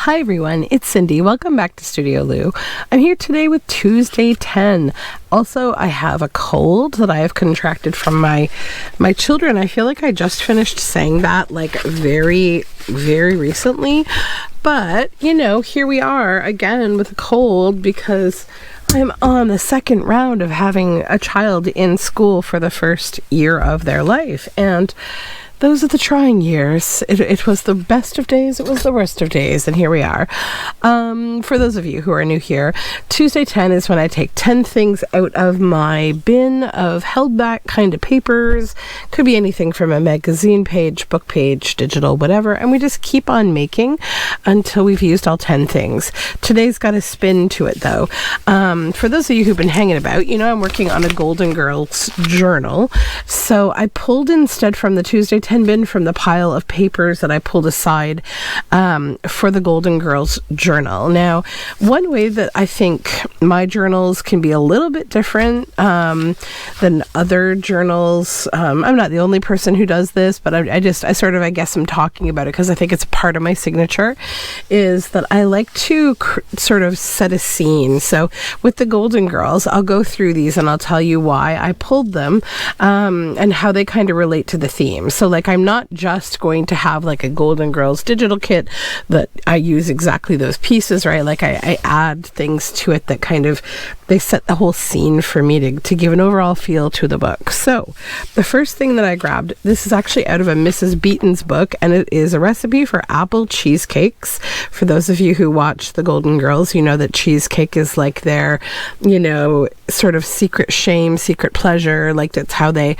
Hi everyone, it's Cindy. Welcome back to Studioloo. I'm here today with Tuesday-ten. Also, I have a cold that I have contracted from my children. I feel like I just finished saying that like very, very recently. But, here we are again with a cold because I'm on the second round of having a child in school for the first year of their life. And those are the trying years. It was the best of days, it was the worst of days, and here we are. For those of you who are new here, Tuesday-ten is when I take 10 things out of my bin of held back kind of papers. Could be anything from a magazine page, book page, digital, whatever, and we just keep on making until we've used all 10 things. Today's got a spin to it, though. For those of you who've been hanging about, I'm working on a Golden Girls journal, so I pulled instead from the Tuesday-ten bin from the pile of papers that I pulled aside for the Golden Girls journal. Now, one way that I think my journals can be a little bit different than other journals, I'm not the only person who does this, but I guess I'm talking about it because I think it's part of my signature, is that I like to sort of set a scene. So with the Golden Girls, I'll go through these and I'll tell you why I pulled them and how they kind of relate to the theme. So like, I'm not just going to have like a Golden Girls digital kit that I use exactly those pieces, right? Like I add things to it that kind of, they set the whole scene for me to give an overall feel to the book. So the first thing that I grabbed, this is actually out of a Mrs. Beaton's book, and it is a recipe for apple cheesecakes. For those of you who watch the Golden Girls, you know that cheesecake is like their, sort of secret shame, secret pleasure. Like that's how they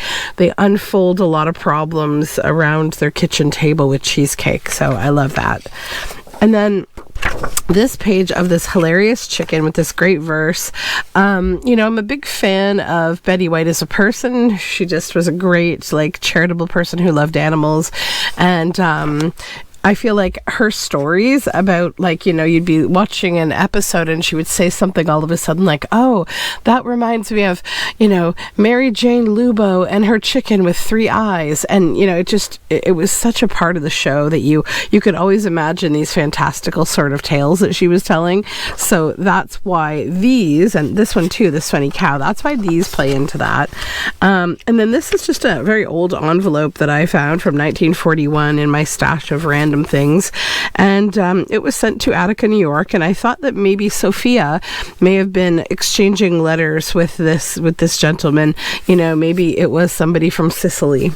unfold a lot of problems around their kitchen table with cheesecake. So I love that. And then this page of this hilarious chicken with this great verse. I'm a big fan of Betty White as a person. She just was a great, charitable person who loved animals. And I feel like her stories about, you'd be watching an episode and she would say something all of a sudden like, oh, that reminds me of, Mary Jane Lubo and her chicken with 3 eyes. And, it was such a part of the show that you could always imagine these fantastical sort of tales that she was telling. So that's why these, and this one too, this funny cow, that's why these play into that. And then this is just a very old envelope that I found from 1941 in my stash of random things, and it was sent to Attica, New York, and I thought that maybe Sophia may have been exchanging letters with this gentleman. Maybe it was somebody from Sicily.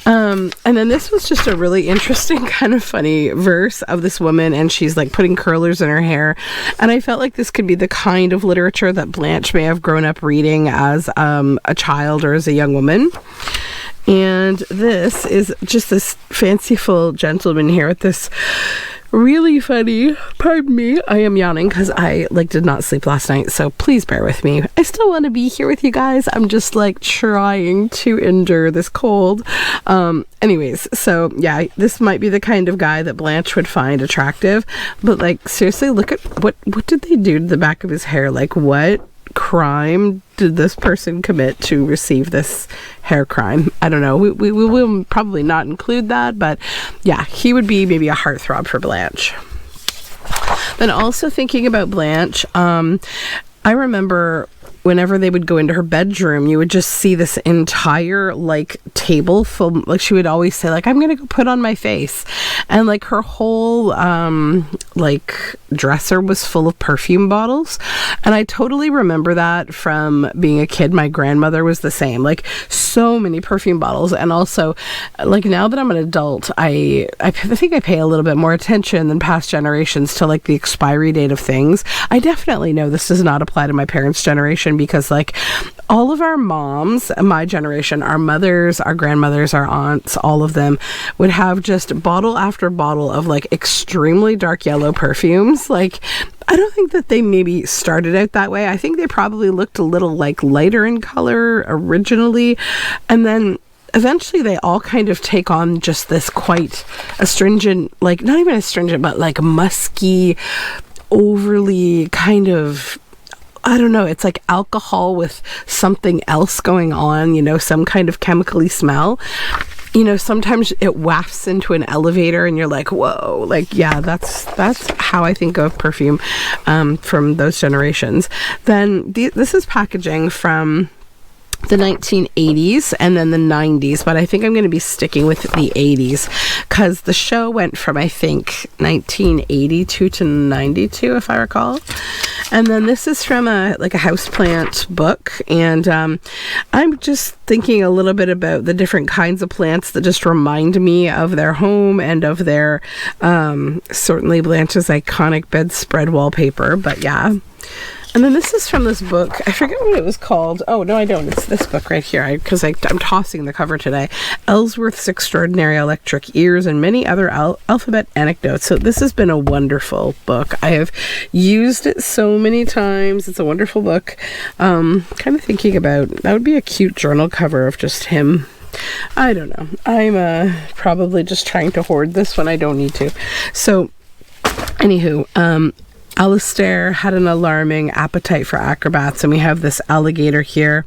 And then this was just a really interesting kind of funny verse of this woman, and she's putting curlers in her hair, and I felt like this could be the kind of literature that Blanche may have grown up reading as a child or as a young woman. And this is just this fanciful gentleman here with this really funny, pardon me, I am yawning because I did not sleep last night, so please bear with me. I still want to be here with you guys. I'm just trying to endure this cold. Anyways, so yeah, this might be the kind of guy that Blanche would find attractive, but seriously, look at what did they do to the back of his hair? What crime did this person commit to receive this hair crime? I don't know. We will probably not include that, but yeah, he would be maybe a heartthrob for Blanche. Then also thinking about Blanche, I remember whenever they would go into her bedroom, you would just see this entire table full. She would always say I'm gonna go put on my face, and her whole dresser was full of perfume bottles. And I totally remember that from being a kid. My grandmother was the same, so many perfume bottles. And also now that I'm an adult, I think I pay a little bit more attention than past generations to the expiry date of things. I definitely know this does not apply to my parents' generation, because all of our moms, my generation, our mothers, our grandmothers, our aunts, all of them would have just bottle after bottle of extremely dark yellow perfumes. I don't think that they maybe started out that way. I think they probably looked a little lighter in color originally, and then eventually they all kind of take on just this quite astringent, not even astringent, but musky, overly kind of, I don't know, it's alcohol with something else going on, some kind of chemically smell. you know, sometimes it wafts into an elevator and you're like, whoa, like, yeah, that's how I think of perfume from those generations. Then this is packaging from the 1980s and then the 90s, but I think I'm going to be sticking with the 80s because the show went from, I think, 1982 to 92, if I recall. And then this is from a houseplant book, and I'm just thinking a little bit about the different kinds of plants that just remind me of their home and of their certainly Blanche's iconic bedspread wallpaper, but yeah. And then this is from this book. I forget what it was called. Oh, no, I don't. It's this book right here, because I'm tossing the cover today. Ellsworth's Extraordinary Electric Ears and Many Other Alphabet Anecdotes. So this has been a wonderful book. I have used it so many times. It's a wonderful book. Kind of thinking about, that would be a cute journal cover of just him. I don't know. I'm probably just trying to hoard this when I don't need to. So, anywho, Alistair had an alarming appetite for acrobats, and we have this alligator here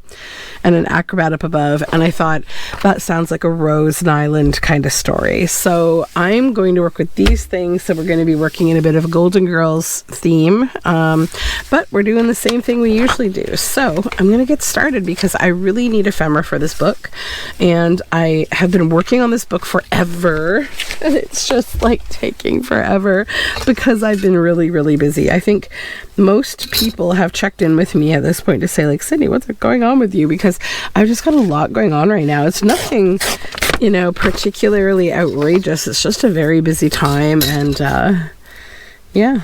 and an acrobat up above, and I thought that sounds like a Rose Island kind of story. So I'm going to work with these things, so we're going to be working in a bit of a Golden Girls theme, but we're doing the same thing we usually do. So I'm going to get started because I really need ephemera for this book, and I have been working on this book forever, and it's just like taking forever because I've been really, really busy. I think most people have checked in with me at this point to say, like, Sydney, what's going on with you? Because I've just got a lot going on right now. It's nothing, you know, particularly outrageous. It's just a very busy time. And yeah,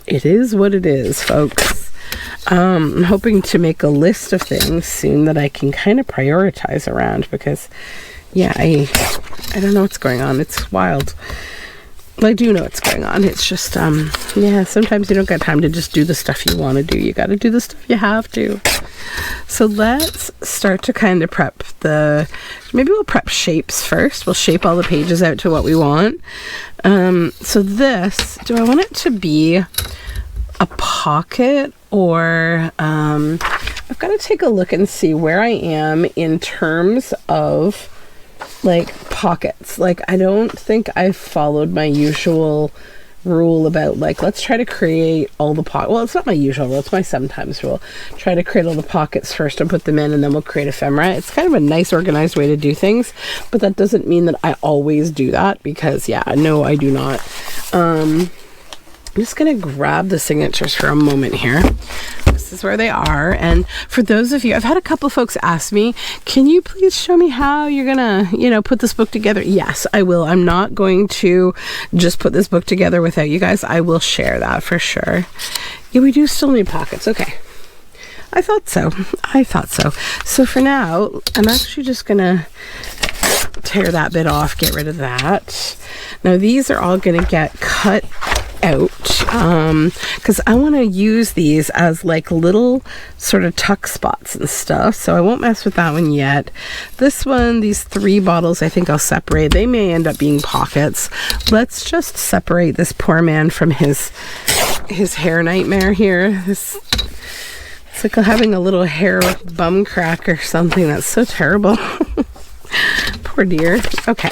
it is what it is, folks. I'm hoping to make a list of things soon that I can kind of prioritize around because, yeah, I don't know what's going on. It's wild. Well, I do know what's going on. It's just, yeah, sometimes you don't get time to just do the stuff you want to do. You got to do the stuff you have to. So let's start to kind of prep maybe we'll prep shapes first. We'll shape all the pages out to what we want. So this, do I want it to be a pocket or, I've got to take a look and see where I am in terms of like pockets. Like, I don't think I've followed my usual rule about like, let's try to create all the pockets. Well, it's not my usual rule, it's my sometimes rule. Try to create all the pockets first and put them in, and then we'll create ephemera. It's kind of a nice organized way to do things, but that doesn't mean that I always do that because, yeah, no, I do not. I'm just gonna grab the signatures for a moment here. This is where they are. And for those of you, I've had a couple folks ask me, can you please show me how you're gonna, you know, put this book together? Yes, I will. I'm not going to just put this book together without you guys. I will share that for sure. Yeah, we do still need pockets. Okay. I thought so. So for now, I'm actually just gonna tear that bit off, get rid of that. Now these are all gonna get cut out because I want to use these as like little sort of tuck spots and stuff, so I won't mess with that one yet. This one, these 3 bottles, I think I'll separate. They may end up being pockets. Let's just separate this poor man from his hair nightmare here. It's like having a little hair bum crack or something. That's so terrible. Poor dear. Okay.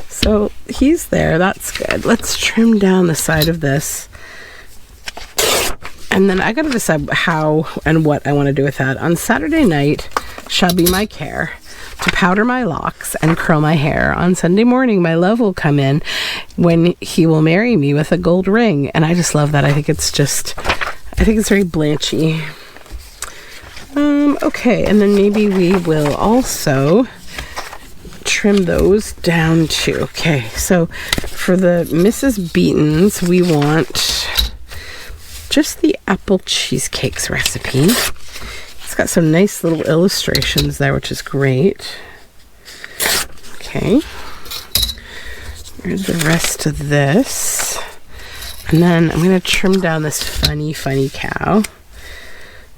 So he's there, that's good. Let's trim down the side of this. And then I gotta decide how and what I want to do with that. On Saturday night shall be my care to powder my locks and curl my hair. On Sunday morning, my love will come in when he will marry me with a gold ring. And I just love that. I think it's very Blanchy. Okay, and then maybe we will also trim those down too. Okay, so for the Mrs. Beaton's, we want just the apple cheesecakes recipe. It's got some nice little illustrations there, which is great. Okay, here's the rest of this, and then I'm going to trim down this funny cow.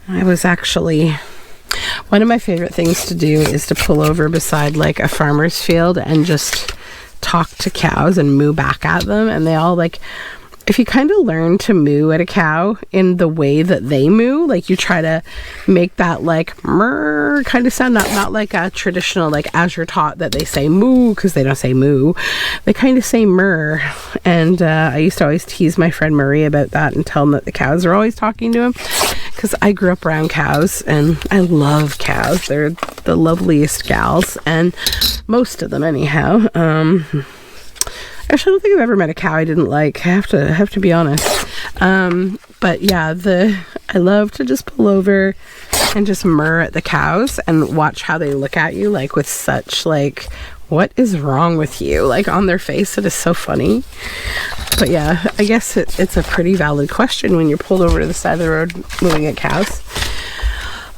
I was actually, one of my favorite things to do is to pull over beside like a farmer's field and just talk to cows and moo back at them, and they all like, if you kind of learn to moo at a cow in the way that they moo, like you try to make that like murr kind of sound, not like a traditional, like as you're taught that they say moo, because they don't say moo, they kind of say murr. And I used to always tease my friend Marie about that and tell him that the cows are always talking to him, because I grew up around cows and I love cows. They're the loveliest gals, and most of them anyhow. Actually, I don't think I've ever met a cow I didn't like. I have to be honest. But yeah, I love to just pull over and just murr at the cows and watch how they look at you, like with such like, what is wrong with you? Like on their face. It is so funny. But yeah, I guess it's a pretty valid question when you're pulled over to the side of the road mooing at cows.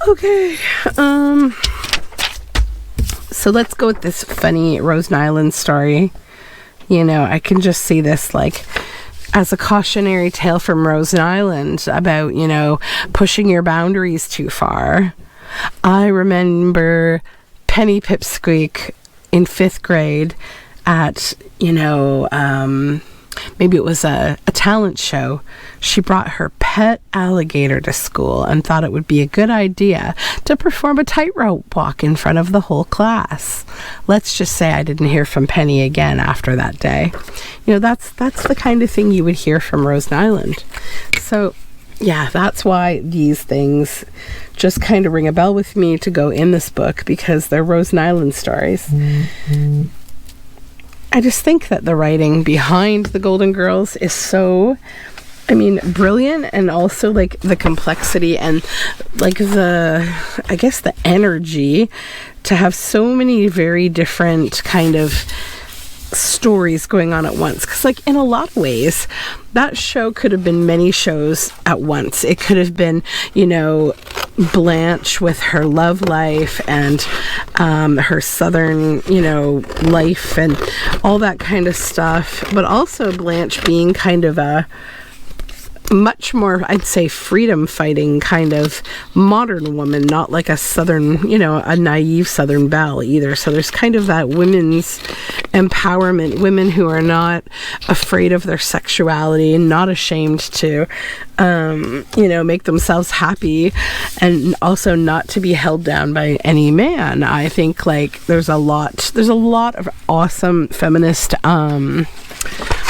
Okay. So let's go with this funny Rose Nyland story. You know, I can just see this like as a cautionary tale from Rose Nyland about, you know, pushing your boundaries too far. I remember Penny Pipsqueak in 5th grade at, you know, maybe it was a talent show. She brought her pet alligator to school and thought it would be a good idea to perform a tightrope walk in front of the whole class. Let's just say I didn't hear from Penny again after that day. You know, that's the kind of thing you would hear from Rose Nyland. So yeah, that's why these things just kind of ring a bell with me to go in this book, because they're Rose Nyland stories. Mm-hmm. I just think that the writing behind the Golden Girls is so, I mean, brilliant, and also like the complexity and like I guess the energy to have so many very different kind of stories going on at once. Because like in a lot of ways that show could have been many shows at once. It could have been, you know, Blanche with her love life and her southern, you know, life and all that kind of stuff, but also Blanche being kind of a much more, I'd say, freedom fighting kind of modern woman, not like a southern, you know, a naive southern belle either. So there's kind of that women's empowerment, women who are not afraid of their sexuality and not ashamed to you know, make themselves happy, and also not to be held down by any man. I think like there's a lot of awesome feminist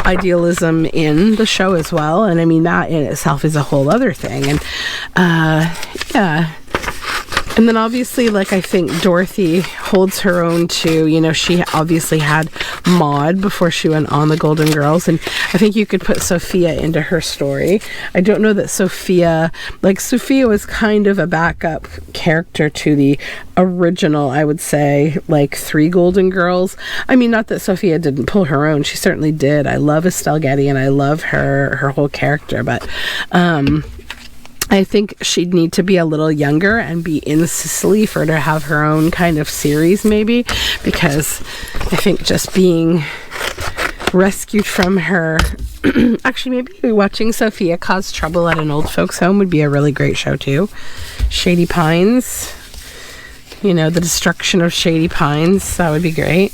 idealism in the show as well, and I mean that in itself is a whole other thing. And yeah, and then obviously, like, I think Dorothy holds her own too. You know, she obviously had Maud before she went on the Golden Girls, and I think you could put Sophia into her story. I don't know that Sophia was kind of a backup character to the original, I would say, like 3 Golden Girls. I mean, not that Sophia didn't pull her own. She certainly did. I love Estelle Getty and I love her whole character, but I think she'd need to be a little younger and be in Sicily for her to have her own kind of series, maybe, because I think just being rescued from her actually, maybe watching Sophia cause trouble at an old folks home would be a really great show too. Shady Pines, you know, the destruction of Shady Pines, that would be great.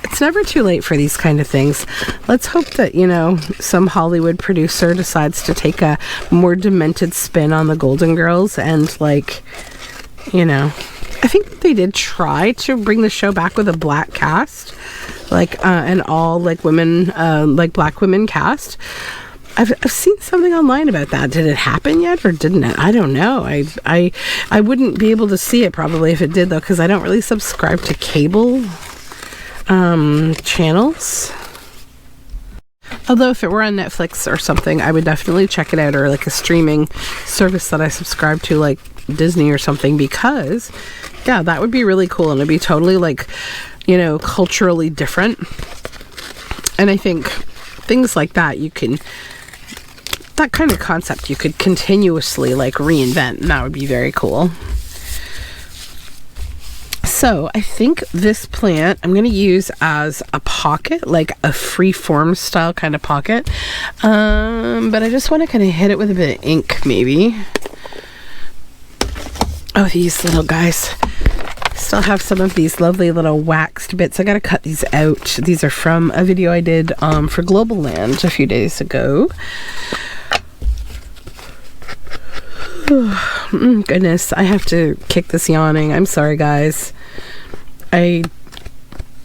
It's never too late for these kind of things. Let's hope that, you know, some Hollywood producer decides to take a more demented spin on the Golden Girls and, like, you know, I think they did try to bring the show back with a black cast, like an all like women, like black women cast. I've seen something online about that. Did it happen yet or didn't it? I don't know. I wouldn't be able to see it probably if it did, though, because I don't really subscribe to cable channels. Although if it were on Netflix or something, I would definitely check it out, or like a streaming service that I subscribe to, like Disney or something, because yeah, that would be really cool, and it'd be totally, like, you know, culturally different. And I think things like that, that kind of concept you could continuously like reinvent, and that would be very cool. So I think this plant I'm going to use as a pocket, like a free form style kind of pocket. But I just want to kind of hit it with a bit of ink, maybe. Oh, these little guys. Still have some of these lovely little waxed bits. I gotta cut these out. These are from a video I did for Global Land a few days ago. Goodness, I have to kick this yawning. I'm sorry, guys. If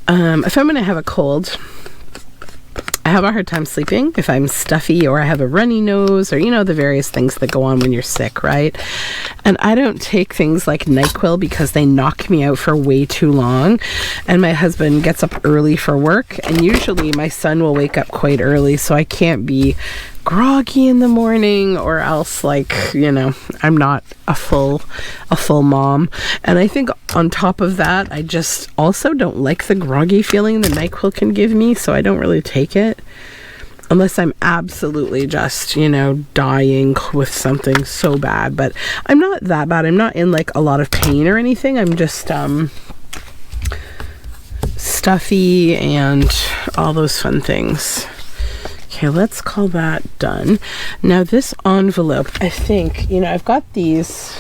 I'm gonna have a cold, I have a hard time sleeping if I'm stuffy or I have a runny nose or, you know, the various things that go on when you're sick, right? And I don't take things like NyQuil because they knock me out for way too long. And my husband gets up early for work, and usually my son will wake up quite early, so I can't be groggy in the morning, or else, like, you know, I'm not a full mom. And I think on top of that, I just also don't like the groggy feeling the NyQuil can give me, so I don't really take it unless I'm absolutely just, you know, dying with something so bad. But I'm not that bad. I'm not in like a lot of pain or anything. I'm just stuffy and all those fun things. Okay, let's call that done. Now this envelope, I think, you know, I've got these,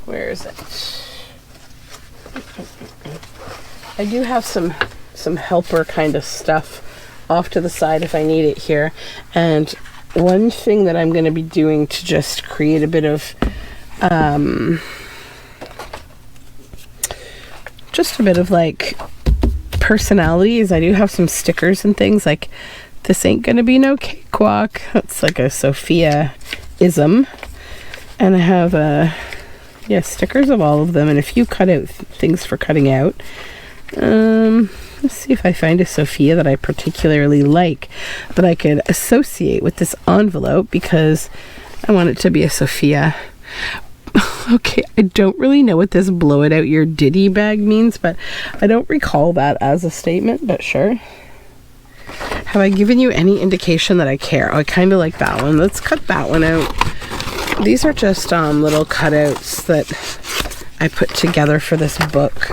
where is it? I do have some helper kind of stuff off to the side if I need it here. And one thing that I'm going to be doing to just create a bit of, just a bit of like personalities, I do have some stickers and things like this ain't gonna be no cakewalk. That's like a Sophia-ism. And I have stickers of all of them and a few cut out things for cutting out. Let's see if I find a Sophia that I particularly like that I could associate with this envelope, because I want it to be a Sophia. Okay, I don't really know what this blow it out your ditty bag means, but I don't recall that as a statement, but sure. Have I given you any indication that I care? Oh, I kind of like that one. Let's cut that one out. These are just little cutouts that I put together for this book.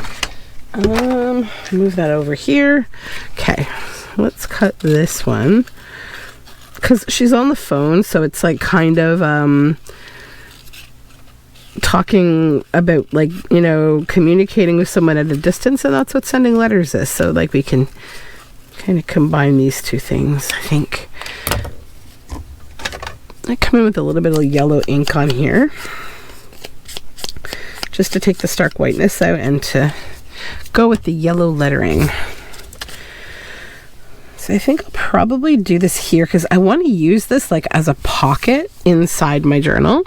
Move that over here. Okay, let's cut this one, because she's on the phone, so it's like kind of talking about, like, you know, communicating with someone at a distance, and that's what sending letters is. So like we can kind of combine these two things. I think I come in with a little bit of yellow ink on here just to take the stark whiteness out and to go with the yellow lettering. So I think I'll probably do this here because I want to use this like as a pocket inside my journal.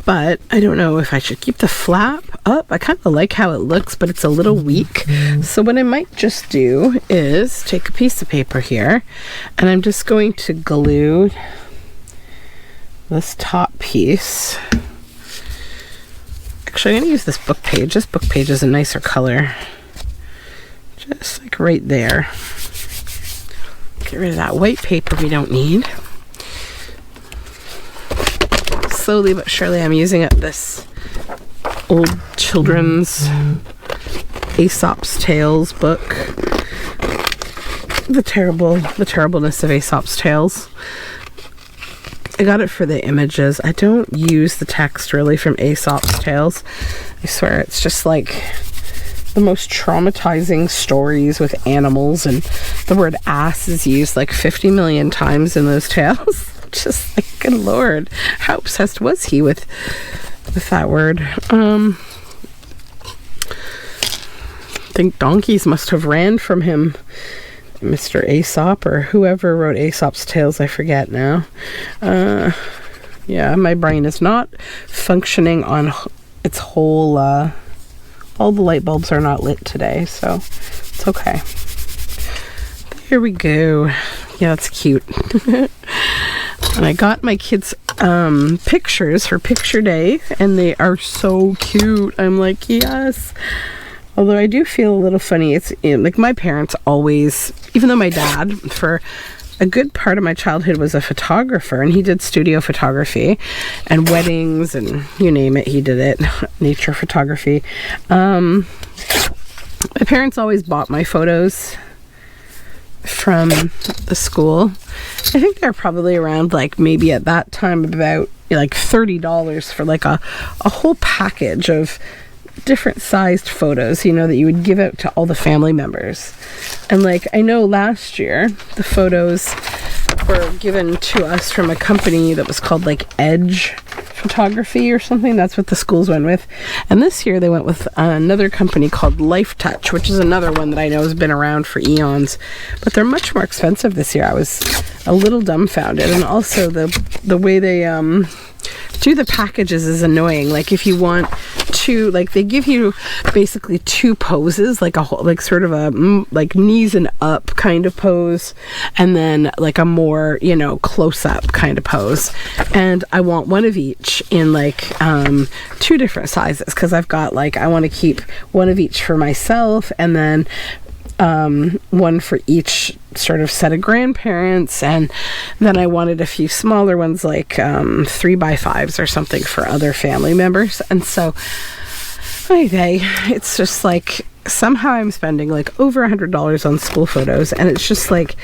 But I don't know if I should keep the flap up. I kind of like how it looks, but it's a little weak. So what I might just do is take a piece of paper here, and I'm just going to glue this top piece. Actually, I'm going to use this book page. This book page is a nicer color. Just like right there. Get rid of that white paper we don't need. Slowly but surely I'm using up this old children's Aesop's Tales book. The terribleness of Aesop's Tales. I got it for the images. I don't use the text really from Aesop's Tales. I swear it's just like the most traumatizing stories with animals, and the word ass is used like 50 million times in those tales. Just like, good lord, how obsessed was he with that word? I think donkeys must have ran from him. Mr. Aesop, or whoever wrote Aesop's Tales, I forget now. Yeah, my brain is not functioning on its whole, all the light bulbs are not lit today, so it's okay. There we go. Yeah, that's cute. And I got my kids pictures for picture day, and they are so cute. I'm like, yes. Although I do feel a little funny. It's like my parents always, even though my dad for a good part of my childhood was a photographer, and he did studio photography and weddings and you name it, he did it. Nature photography. My parents always bought my photos from the school. I think they're probably around, like, maybe at that time about like $30 for like a whole package of different sized photos, you know, that you would give out to all the family members. And like, I know last year the photos were given to us from a company that was called like Edge Photography or something. That's what the schools went with. And this year they went with another company called Life Touch, which is another one that I know has been around for eons, but they're much more expensive this year. I was a little dumbfounded. And also the way they do the packages is annoying. Like if you want to, like, they give you basically two poses, like a whole, like sort of a like knees and up kind of pose, and then like a more, you know, close up kind of pose. And I want one of each in like two different sizes, because I've got like, I want to keep one of each for myself, and then one for each sort of set of grandparents, and then I wanted a few smaller ones, like 3x5s or something for other family members. And so anyway, it's just like somehow I'm spending like over $100 on school photos, and it's just like,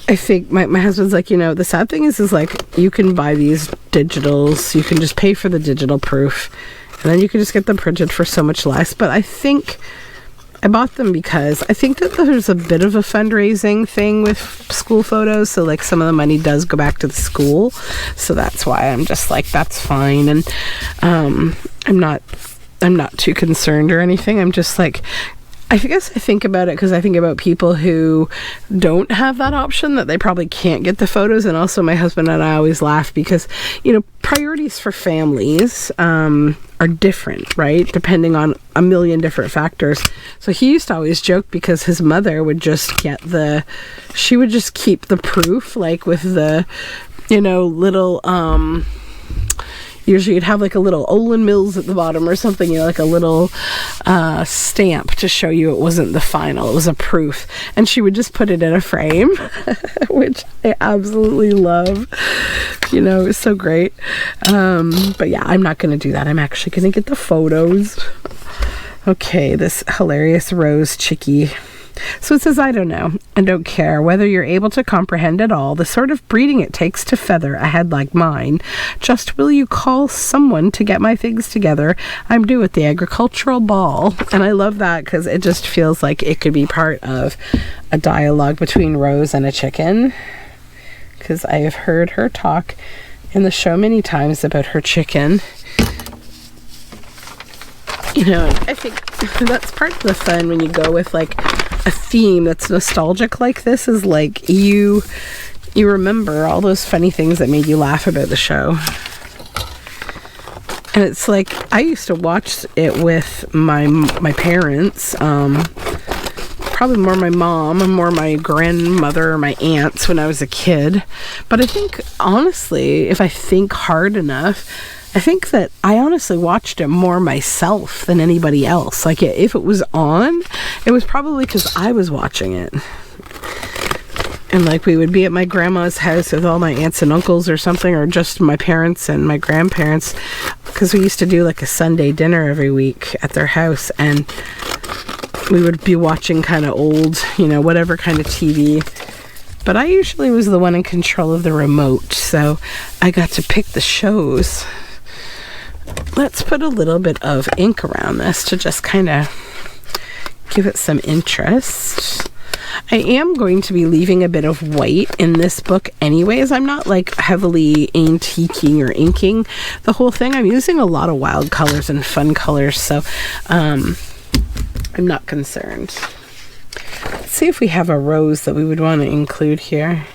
I think my husband's like, you know, the sad thing is like, you can buy these digitals, you can just pay for the digital proof, and then you can just get them printed for so much less. But I think I bought them because I think that there's a bit of a fundraising thing with school photos. So like some of the money does go back to the school. So that's why I'm just like, that's fine. And I'm not too concerned or anything. I'm just like, I guess I think about it because I think about people who don't have that option, that they probably can't get the photos. And also my husband and I always laugh because, you know, priorities for families are different, right? Depending on a million different factors. So he used to always joke because his mother would just get she would just keep the proof, like with the, you know, little, usually you'd have like a little Olin Mills at the bottom or something, you know, like a little stamp to show you it wasn't the final, it was a proof. And she would just put it in a frame, which I absolutely love. You know, it's so great. But yeah, I'm not going to do that. I'm actually going to get the photos. Okay, this hilarious rose chickie. So it says, I don't know and don't care whether you're able to comprehend at all the sort of breeding it takes to feather a head like mine. Just will you call someone to get my things together? I'm due at the agricultural ball. And I love that because it just feels like it could be part of a dialogue between Rose and a chicken, because I have heard her talk in the show many times about her chicken. You know, I think that's part of the fun when you go with like a theme that's nostalgic like this, is like you remember all those funny things that made you laugh about the show. And it's like, I used to watch it with my parents, probably more my mom and more my grandmother or my aunts when I was a kid. But I think, honestly, if I think hard enough, I think that I honestly watched it more myself than anybody else. Like, if it was on, it was probably because I was watching it. And like, we would be at my grandma's house with all my aunts and uncles or something, or just my parents and my grandparents, because we used to do like a Sunday dinner every week at their house, and we would be watching kind of old, you know, whatever kind of TV. But I usually was the one in control of the remote, so I got to pick the shows. Let's put a little bit of ink around this to just kind of give it some interest. I am going to be leaving a bit of white in this book anyways. I'm not like heavily antiquing or inking the whole thing. I'm using a lot of wild colors and fun colors, so I'm not concerned. Let's see if we have a rose that we would want to include here.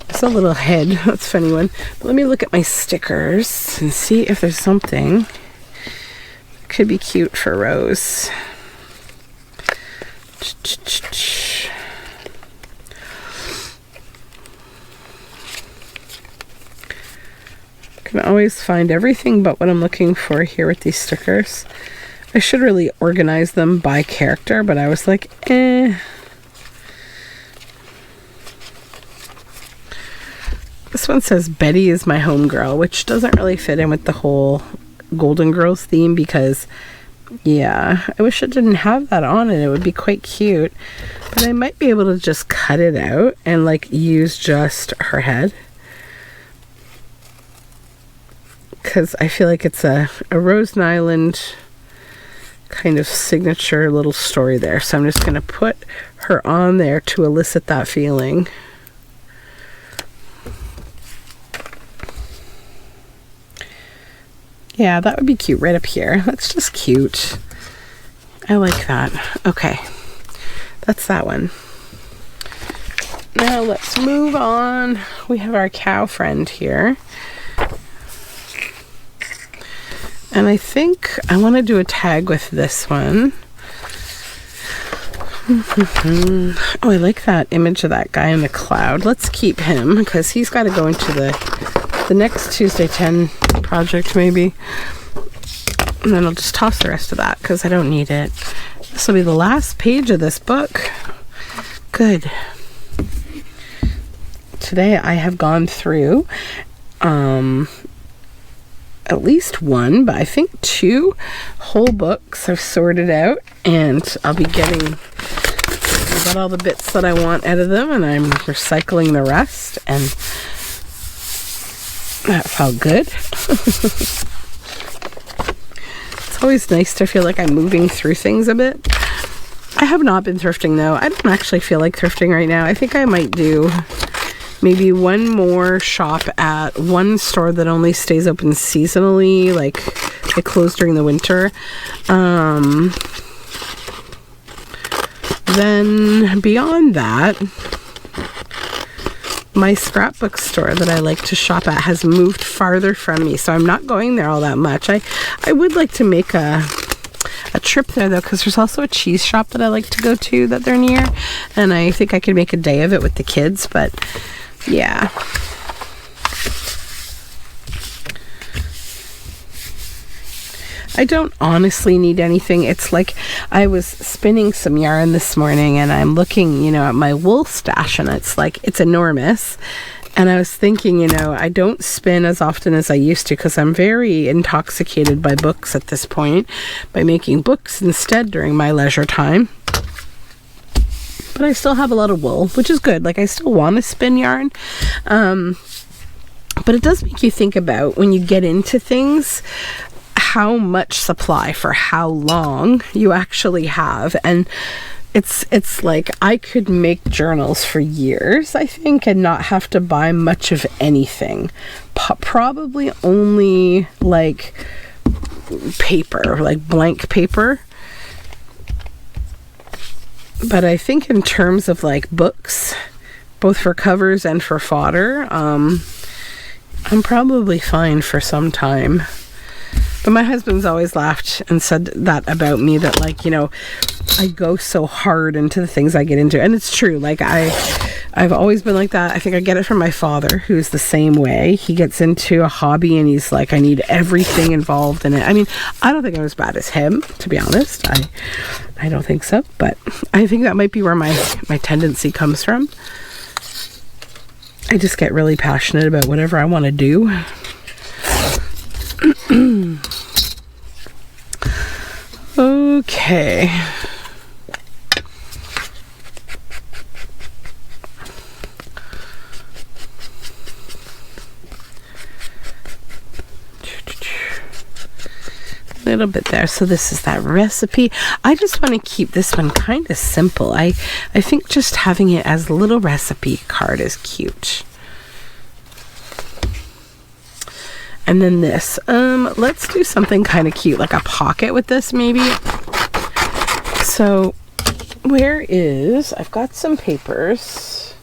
It's a little head. That's a funny one. But let me look at my stickers and see if there's something that could be cute for Rose. I can always find everything but what I'm looking for here with these stickers. I should really organize them by character, but I was like, This one says Betty is my homegirl, which doesn't really fit in with the whole Golden Girls theme, because, yeah, I wish it didn't have that on it. It would be quite cute. But I might be able to just cut it out and, like, use just her head. because I feel like it's a Rose Island kind of signature little story there. So I'm just going to put her on there to elicit that feeling. Yeah, that would be cute right up here. That's just cute. I like that. Okay, that's that one. Now let's move on. We have our cow friend here. And I think I want to do a tag with this one. Oh, I like that image of that guy in the cloud. Let's keep him because he's got to go into the next Tuesday 10 project maybe. And then I'll just toss the rest of that because I don't need it. This will be the last page of this book. Good. Today I have gone through at least one, but I think 2 whole books I've sorted out, and I got all the bits that I want out of them, and I'm recycling the rest, and that felt good. It's always nice to feel like I'm moving through things a bit. I have not been thrifting though. I don't actually feel like thrifting right now. I think I might do maybe one more shop at one store that only stays open seasonally, like they close during the winter. Then beyond that, my scrapbook store that I like to shop at has moved farther from me, so I'm not going there all that much. I would like to make a trip there though, because there's also a cheese shop that I like to go to that they're near, and I think I could make a day of it with the kids, but yeah. I don't honestly need anything. It's like I was spinning some yarn this morning and I'm looking, at my wool stash, and it's like, it's enormous. And I was thinking, I don't spin as often as I used to because I'm very intoxicated by books at this point, by making books instead during my leisure time. But I still have a lot of wool, which is good. Like, I still want to spin yarn. But it does make you think about, when you get into things, how much supply for how long you actually have. And it's like I could make journals for years, I think, and not have to buy much of anything. Probably only like paper, like blank paper. But I think in terms of like books, both for covers and for fodder, I'm probably fine for some time. But my husband's always laughed and said that about me, that like, I go so hard into the things I get into. And it's true. Like I've always been like that. I think I get it from my father, who's the same way. He gets into a hobby and he's like, I need everything involved in it. I mean, I don't think I'm as bad as him, to be honest. I don't think so. But I think that might be where my tendency comes from. I just get really passionate about whatever I want to do. Okay. A little bit there. So this is that recipe. I just want to keep this one kind of simple. I think just having it as a little recipe card is cute. And then this, let's do something kind of cute, like a pocket with this maybe. So I've got some papers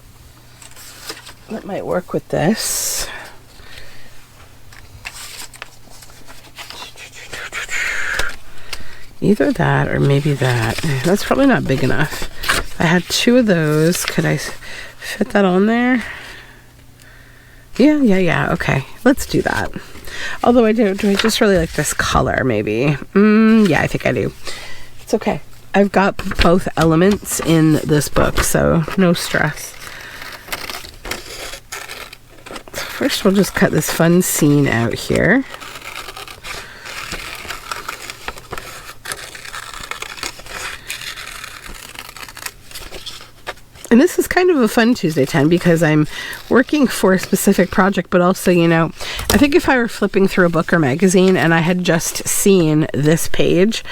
that might work with this. Either that or maybe that. That's probably not big enough. If I had 2 of those, could I fit that on there? Yeah. Okay, let's do that. Although do I just really like this color, maybe? Yeah, I think I do. It's okay. I've got both elements in this book, so no stress. First, we'll just cut this fun scene out here. And this is kind of a fun Tuesday 10 because I'm working for a specific project, but also, I think if I were flipping through a book or magazine and I had just seen this page,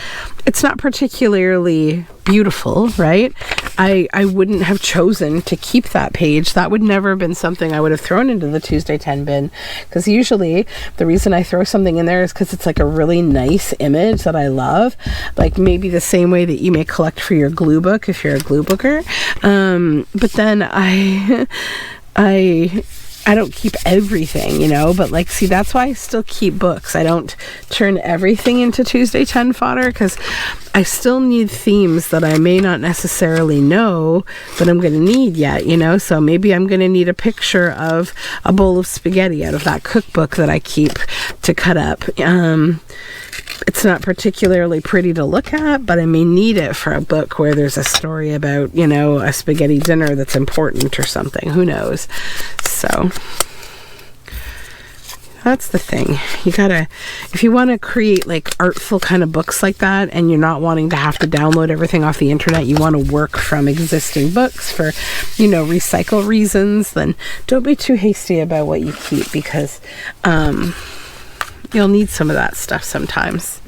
it's not particularly beautiful, right? I wouldn't have chosen to keep that page. That would never have been something I would have thrown into the Tuesday 10 bin, because usually the reason I throw something in there is because it's like a really nice image that I love, like maybe the same way that you may collect for your glue book if you're a glue booker. But then I don't keep everything, you know, but like, see, that's why I still keep books. I don't turn everything into Tuesday 10 fodder, because I still need themes that I may not necessarily know that I'm going to need yet, you know. So maybe I'm going to need a picture of a bowl of spaghetti out of that cookbook that I keep to cut up. It's not particularly pretty to look at, but I may need it for a book where there's a story about, you know, a spaghetti dinner that's important or something. Who knows? So that's the thing. You gotta, if you want to create like artful kind of books like that, and you're not wanting to have to download everything off the internet, you want to work from existing books for, you know, recycle reasons, then don't be too hasty about what you keep, because you'll need some of that stuff sometimes.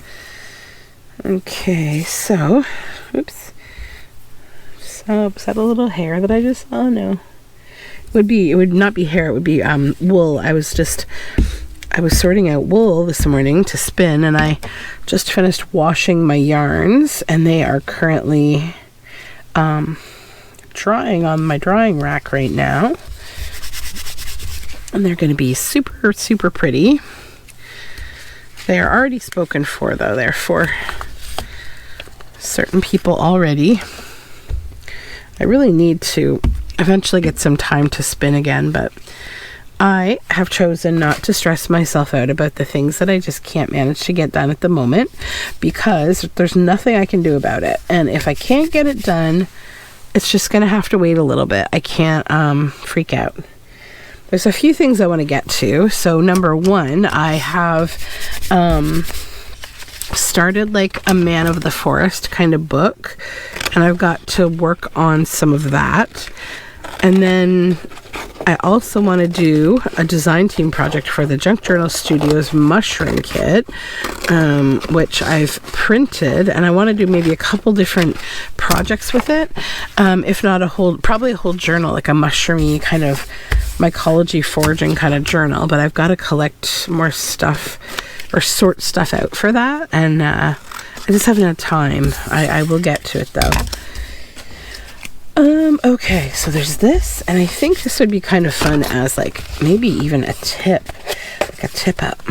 Okay, so, oops. So, is that a little hair that I just saw? No. It would not be hair, it would be wool. I was sorting out wool this morning to spin, and I just finished washing my yarns, and they are currently drying on my drying rack right now. And they're going to be super, super pretty. They are already spoken for, though. They're for certain people already. I really need to eventually get some time to spin again, but I have chosen not to stress myself out about the things that I just can't manage to get done at the moment, because there's nothing I can do about it. And if I can't get it done, it's just going to have to wait a little bit. I can't freak out. There's a few things I want to get to. So number one, I have started like a Man of the Forest kind of book, and I've got to work on some of that. And then I also want to do a design team project for the Junk Journal Studios mushroom kit, which I've printed, and I want to do maybe a couple different projects with it. If not probably a whole journal, like a mushroomy kind of mycology foraging kind of journal, but I've got to collect more stuff or sort stuff out for that, and I just haven't had time. I will get to it though. Okay, so there's this, and I think this would be kind of fun as like maybe even a tip, like a tip up.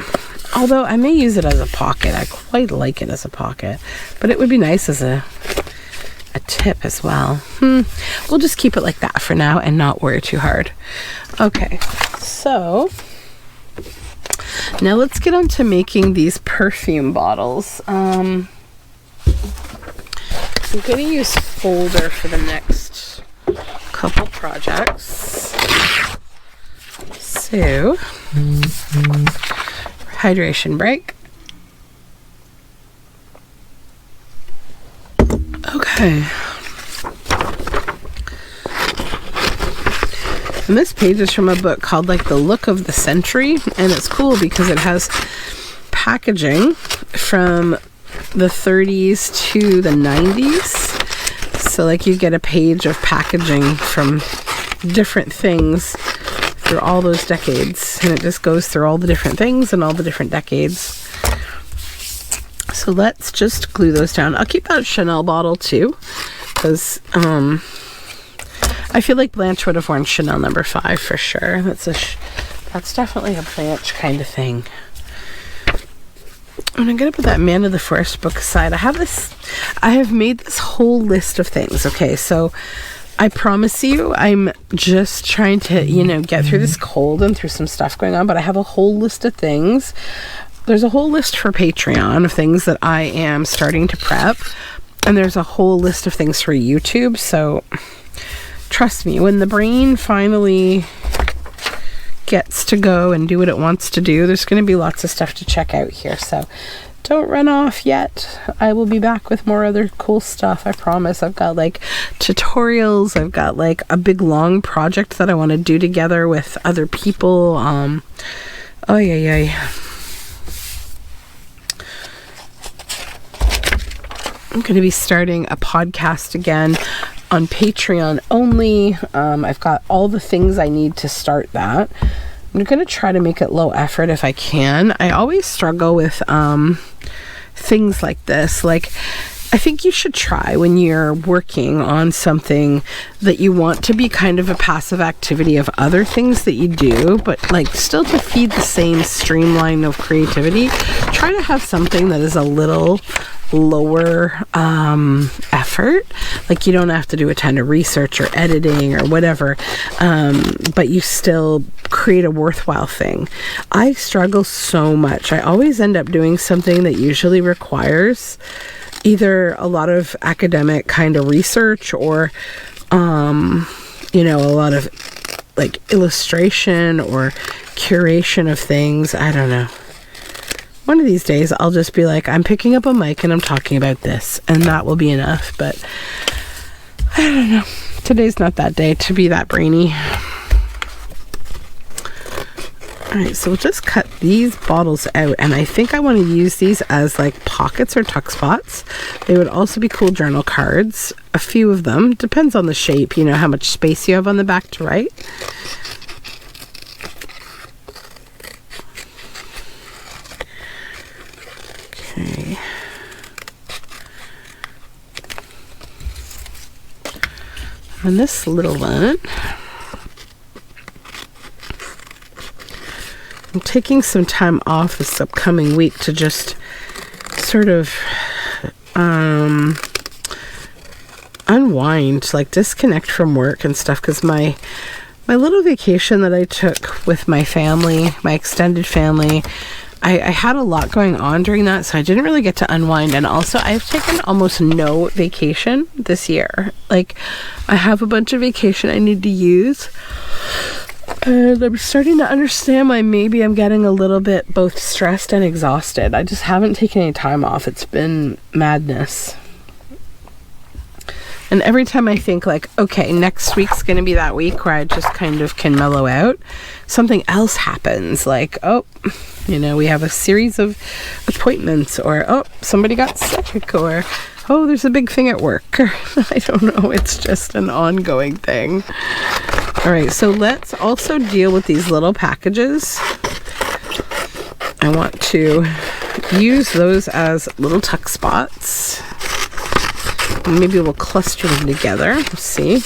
Although I may use it as a pocket. I quite like it as a pocket, but it would be nice as a tip as well. We'll just keep it like that for now and not worry too hard. Okay, so now let's get on to making these perfume bottles. I'm going to use folder for the next couple projects. So, hydration break. Okay. And this page is from a book called like The Look of the Century, and it's cool because it has packaging from the 30s to the 90s. So like you get a page of packaging from different things through all those decades, and it just goes through all the different things and all the different decades. So let's just glue those down. I'll keep that Chanel bottle too, because I feel like Blanche would have worn Chanel number 5 for sure. That's definitely a Blanche kind of thing. I'm gonna put that Man of the Forest book aside. I have made this whole list of things. Okay, so I promise you, I'm just trying to, get through this cold and through some stuff going on, but I have a whole list of things. There's a whole list for Patreon of things that I am starting to prep, and there's a whole list of things for YouTube. So trust me, when the brain finally gets to go and do what it wants to do, there's going to be lots of stuff to check out here. So don't run off yet. I will be back with more other cool stuff, I promise. I've got like tutorials. I've got like a big long project that I want to do together with other people. Oh, yeah. I'm going to be starting a podcast again on Patreon only. I've got all the things I need to start that. I'm going to try to make it low effort if I can. I always struggle with things like this. Like, I think you should try when you're working on something that you want to be kind of a passive activity of other things that you do, but like still to feed the same streamline of creativity, try to have something that is a little lower effort. Like, you don't have to do a ton of research or editing or whatever, but you still create a worthwhile thing. I struggle so much. I always end up doing something that usually requires either a lot of academic kind of research or a lot of like illustration or curation of things. I don't know. One of these days I'll just be like, I'm picking up a mic and I'm talking about this, and that will be enough. But I don't know. Today's not that day to be that brainy. Alright, so we'll just cut these bottles out, and I think I want to use these as like pockets or tuck spots. They would also be cool journal cards. A few of them. Depends on the shape, how much space you have on the back to write. Okay. And this little one, I'm taking some time off this upcoming week to just sort of unwind, like disconnect from work and stuff, because my little vacation that I took with my family, my extended family, I had a lot going on during that, so I didn't really get to unwind. And also, I've taken almost no vacation this year. Like, I have a bunch of vacation I need to use, and I'm starting to understand why maybe I'm getting a little bit both stressed and exhausted. I just haven't taken any time off. It's been madness. And every time I think like, okay, next week's going to be that week where I just kind of can mellow out, something else happens. Like, we have a series of appointments, or, somebody got sick, or, there's a big thing at work. I don't know. It's just an ongoing thing. All right, so let's also deal with these little packages. I want to use those as little tuck spots. Maybe we'll cluster them together. Let's see.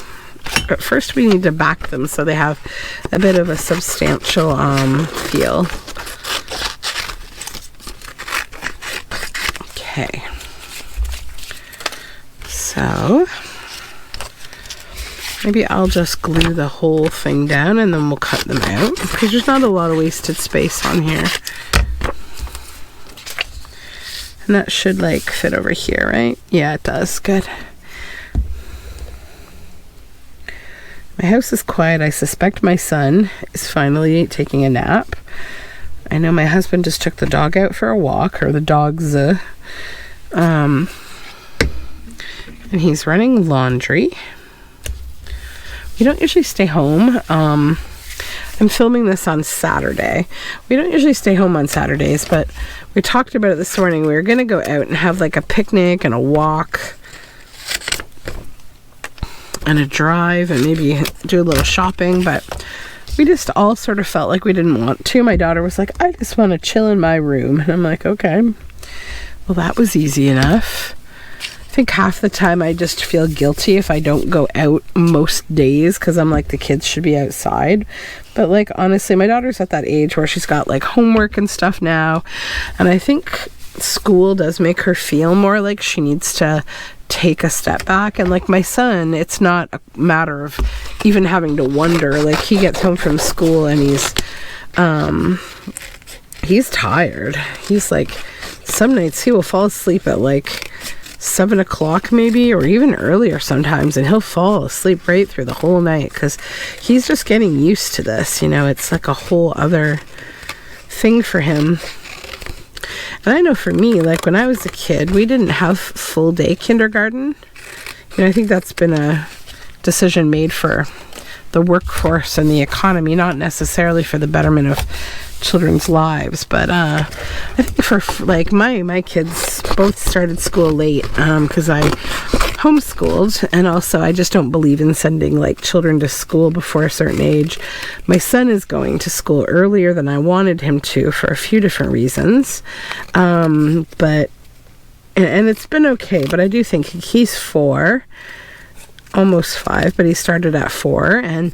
But first we need to back them so they have a bit of a substantial feel. Okay. So maybe I'll just glue the whole thing down and then we'll cut them out, because there's not a lot of wasted space on here. And that should like fit over here, right? Yeah, it does. Good. My house is quiet. I suspect my son is finally taking a nap. I know my husband just took the dog out for a walk, or the dogs, and he's running laundry. We don't usually stay home. I'm filming this on Saturday. We don't usually stay home on Saturdays, but we talked about it this morning. We were going to go out and have like a picnic and a walk and a drive and maybe do a little shopping, but we just all sort of felt like we didn't want to. My daughter was like, I just want to chill in my room. And I'm like, okay, well, that was easy enough. I think half the time I just feel guilty if I don't go out most days, because I'm like, the kids should be outside. But like, honestly, my daughter's at that age where she's got like homework and stuff now, and I think school does make her feel more like she needs to take a step back. And like my son, it's not a matter of even having to wonder. Like, he gets home from school and he's tired. He's like, some nights he will fall asleep at like 7 o'clock maybe, or even earlier sometimes, and he'll fall asleep right through the whole night because he's just getting used to this. It's like a whole other thing for him. And I know for me, like when I was a kid, we didn't have full day kindergarten. I think that's been a decision made for the workforce and the economy, not necessarily for the betterment of children's lives. But I think for like my kids both started school late because I homeschooled, and also I just don't believe in sending like children to school before a certain age. My son is going to school earlier than I wanted him to for a few different reasons, but it's been okay. But I do think he's 4, almost 5, but he started at 4, and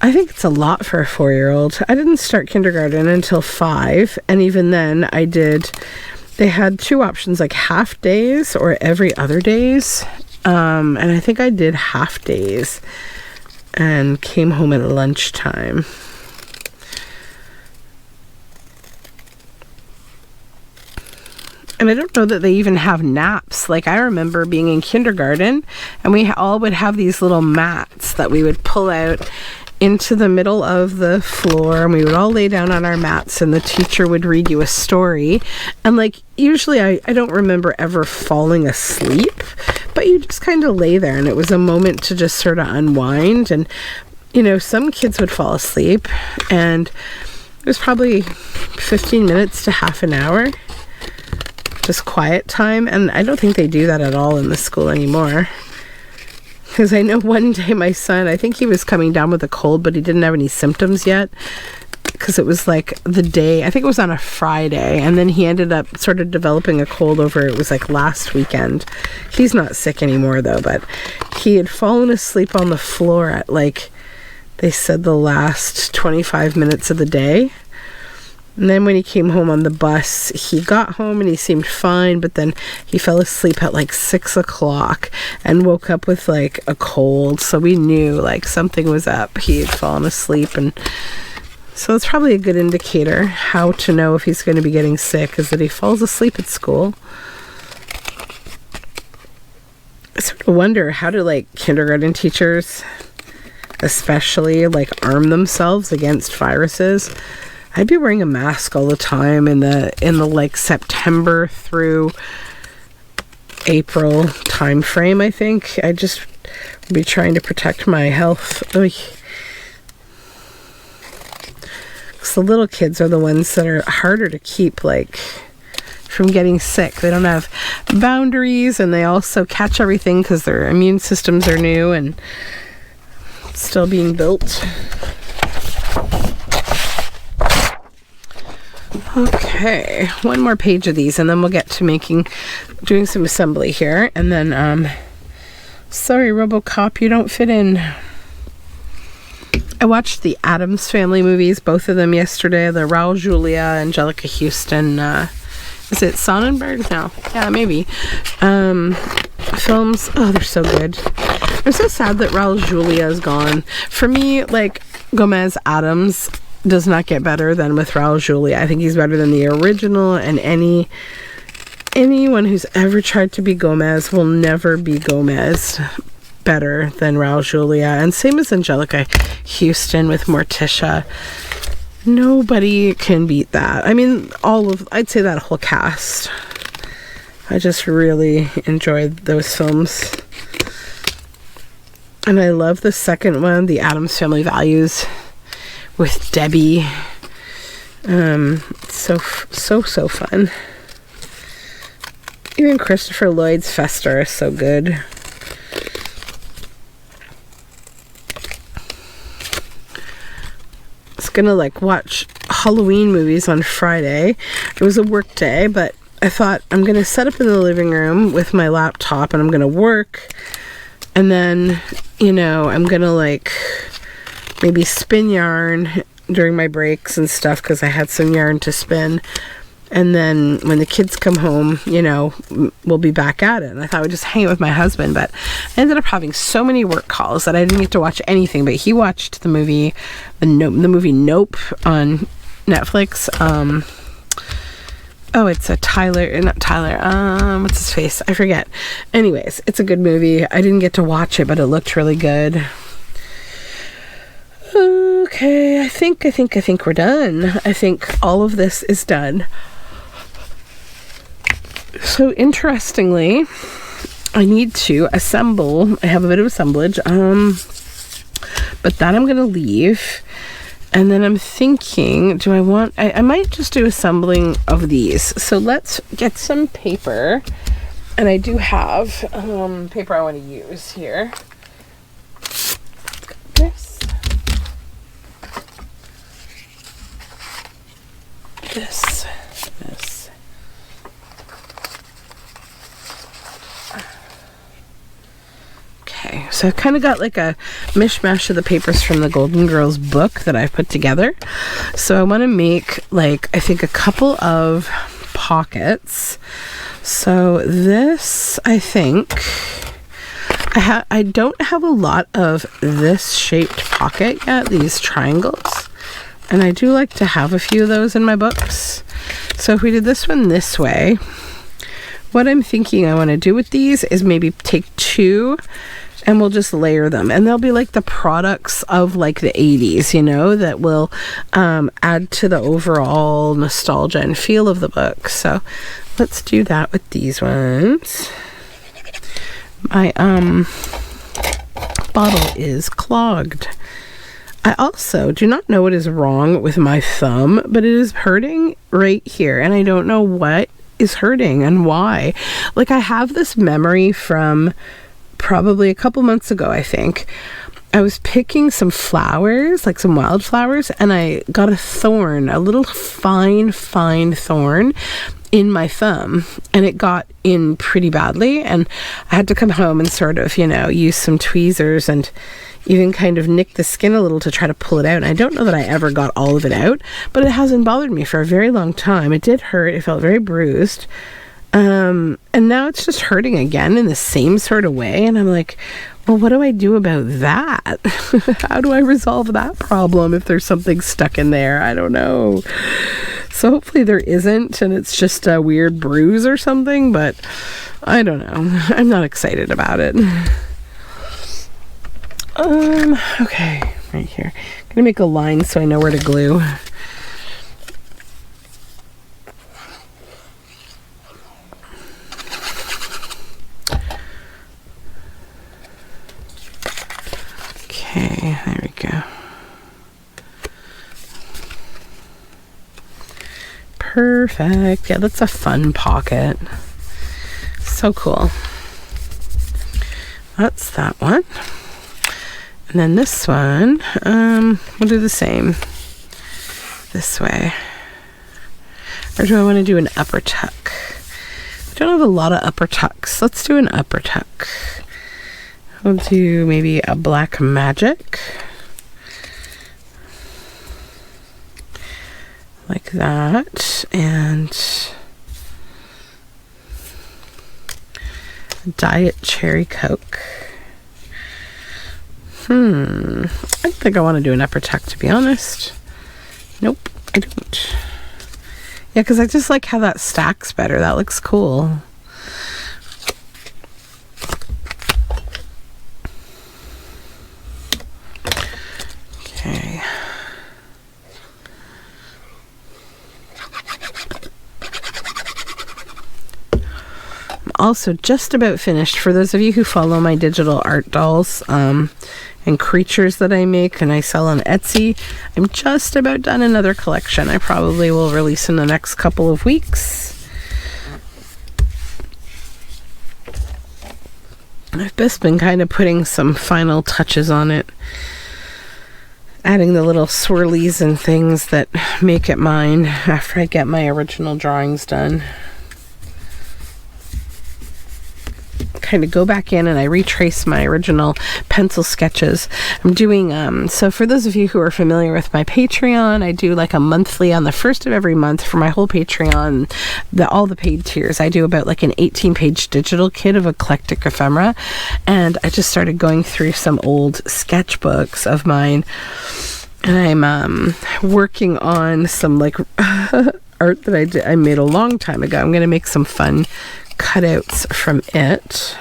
I think it's a lot for a 4-year-old. I didn't start kindergarten until 5, and even then they had 2 options, like half days or every other days, and I think I did half days and came home at lunchtime. And I don't know that they even have naps. Like, I remember being in kindergarten, and we all would have these little mats that we would pull out into the middle of the floor, and we would all lay down on our mats, and the teacher would read you a story. And like, usually I don't remember ever falling asleep, but you just kind of lay there, and it was a moment to just sort of unwind. And some kids would fall asleep, and it was probably 15 minutes to half an hour just quiet time. And I don't think they do that at all in the school anymore. Because I know one day my son, I think he was coming down with a cold, but he didn't have any symptoms yet. Because it was like the day, I think it was on a Friday, and then he ended up sort of developing a cold over, it was like last weekend. He's not sick anymore though, but he had fallen asleep on the floor at like, they said the last 25 minutes of the day. And then when he came home on the bus, he got home and he seemed fine, but then he fell asleep at like 6 o'clock and woke up with like a cold. So we knew like something was up. He had fallen asleep, and so it's probably a good indicator how to know if he's going to be getting sick, is that he falls asleep at school. I sort of wonder, how do like kindergarten teachers especially like arm themselves against viruses? I'd be wearing a mask all the time in the like September through April time frame. I think I just would be trying to protect my health. Because the little kids are the ones that are harder to keep like from getting sick. They don't have boundaries, and they also catch everything because their immune systems are new and still being built. Okay, one more page of these, and then we'll get to doing some assembly here. And then, sorry, RoboCop, you don't fit in. I watched the Addams Family movies, both of them yesterday. The Raul Julia, Angelica Houston, is it Sonnenberg? No. Yeah, maybe. Films, oh, they're so good. I'm so sad that Raul Julia is gone. For me, like, Gomez Addams does not get better than with Raul Julia. I think he's better than the original, and anyone who's ever tried to be Gomez will never be Gomez better than Raul Julia. And same as Angelica Houston with Morticia. Nobody can beat that. I mean, I'd say that whole cast. I just really enjoyed those films. And I love the second one, The Addams Family Values, with Debbie. So fun. Even Christopher Lloyd's Fester is so good. I was gonna like watch Halloween movies on Friday. It was a work day, but I thought I'm gonna set up in the living room with my laptop and I'm gonna work, and then I'm gonna like maybe spin yarn during my breaks and stuff, because I had some yarn to spin. And then when the kids come home, we'll be back at it. And I thought I would just hang out with my husband, but I ended up having so many work calls that I didn't get to watch anything. But he watched the movie Nope on Netflix. It's not Tyler. What's his face? I forget. Anyways, it's a good movie. I didn't get to watch it, but it looked really good. Okay, I think we're done. I think all of this is done. So interestingly, I need to assemble. I have a bit of assemblage, but that I'm gonna leave. And then I'm thinking, I might just do assembling of these. So let's get some paper. And I do have paper I want to use here. Got this. This. Okay, so I've kind of got like a mishmash of the papers from the Golden Girls book that I've put together. So I want to make like, I think a couple of pockets. So this, I think, I don't have a lot of this shaped pocket yet, these triangles. And I do like to have a few of those in my books. So if we did this one this way, what I'm thinking I want to do with these is maybe take two and we'll just layer them, and they'll be like the products of like the 80s, you know, that will add to the overall nostalgia and feel of the book. So let's do that with these ones. My bottle is clogged. I also do not know what is wrong with my thumb, but it is hurting right here, and I don't know what is hurting and why. Like, I have this memory from probably a couple months ago, I think. I was picking some flowers, like some wildflowers, and I got a thorn, a little fine thorn in my thumb, and it got in pretty badly, and I had to come home and sort of, you know, use some tweezers and even kind of nick the skin a little to try to pull it out. And I don't know that I ever got all of it out, but it hasn't bothered me for a very long time. It did hurt. It felt very bruised. And now it's just hurting again in the same sort of way. And I'm like, well, what do I do about that? How do I resolve that problem if there's something stuck in there? I don't know. So hopefully there isn't, and it's just a weird bruise or something, but I don't know. I'm not excited about it. Okay, right here. I'm gonna make a line so I know where to glue. Okay, there we go. Perfect. Yeah, that's a fun pocket. So cool. That's that one. And then this one, we'll do the same this way. Or do I want to do an upper tuck? I don't have a lot of upper tucks. Let's do an upper tuck. We'll do maybe a black magic. Like that. And Diet Cherry Coke. I don't think I want to do an upper tuck, to be honest. Nope, I don't. Yeah, because I just like how that stacks better. That looks cool. Okay. I'm also just about finished. For those of you who follow my digital art dolls, and creatures that I make and I sell on Etsy, I'm just about done another collection. I probably will release in the next couple of weeks. I've just been kind of putting some final touches on it, adding the little swirlies and things that make it mine after I get my original drawings done. Kind of go back in and I retrace my original pencil sketches. I'm doing so for those of you who are familiar with my Patreon, I do like a monthly on the first of every month for my whole Patreon, all the paid tiers. I do about like an 18-page digital kit of eclectic ephemera, and I just started going through some old sketchbooks of mine, and I'm working on some like art that I made a long time ago. I'm gonna make some fun cutouts from it.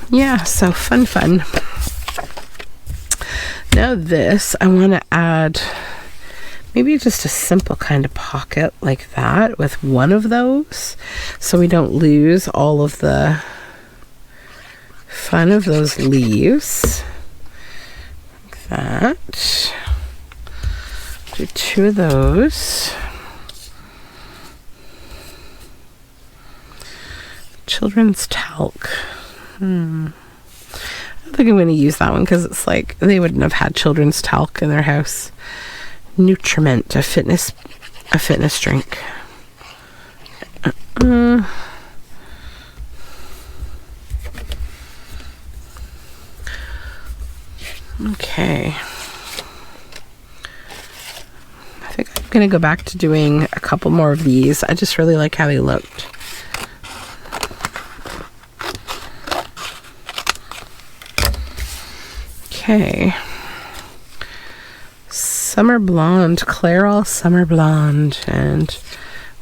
Yeah, so fun. Now this, I want to add maybe just a simple kind of pocket like that with one of those, so we don't lose all of the fun of those leaves. Like that. Do 2 of those. Children's talc. I don't think I'm going to use that one because it's like they wouldn't have had children's talc in their house. Nutriment, a fitness drink. Okay. I think I'm going to go back to doing a couple more of these. I just really like how they looked. Okay. Summer Blonde, Clairol Summer Blonde, and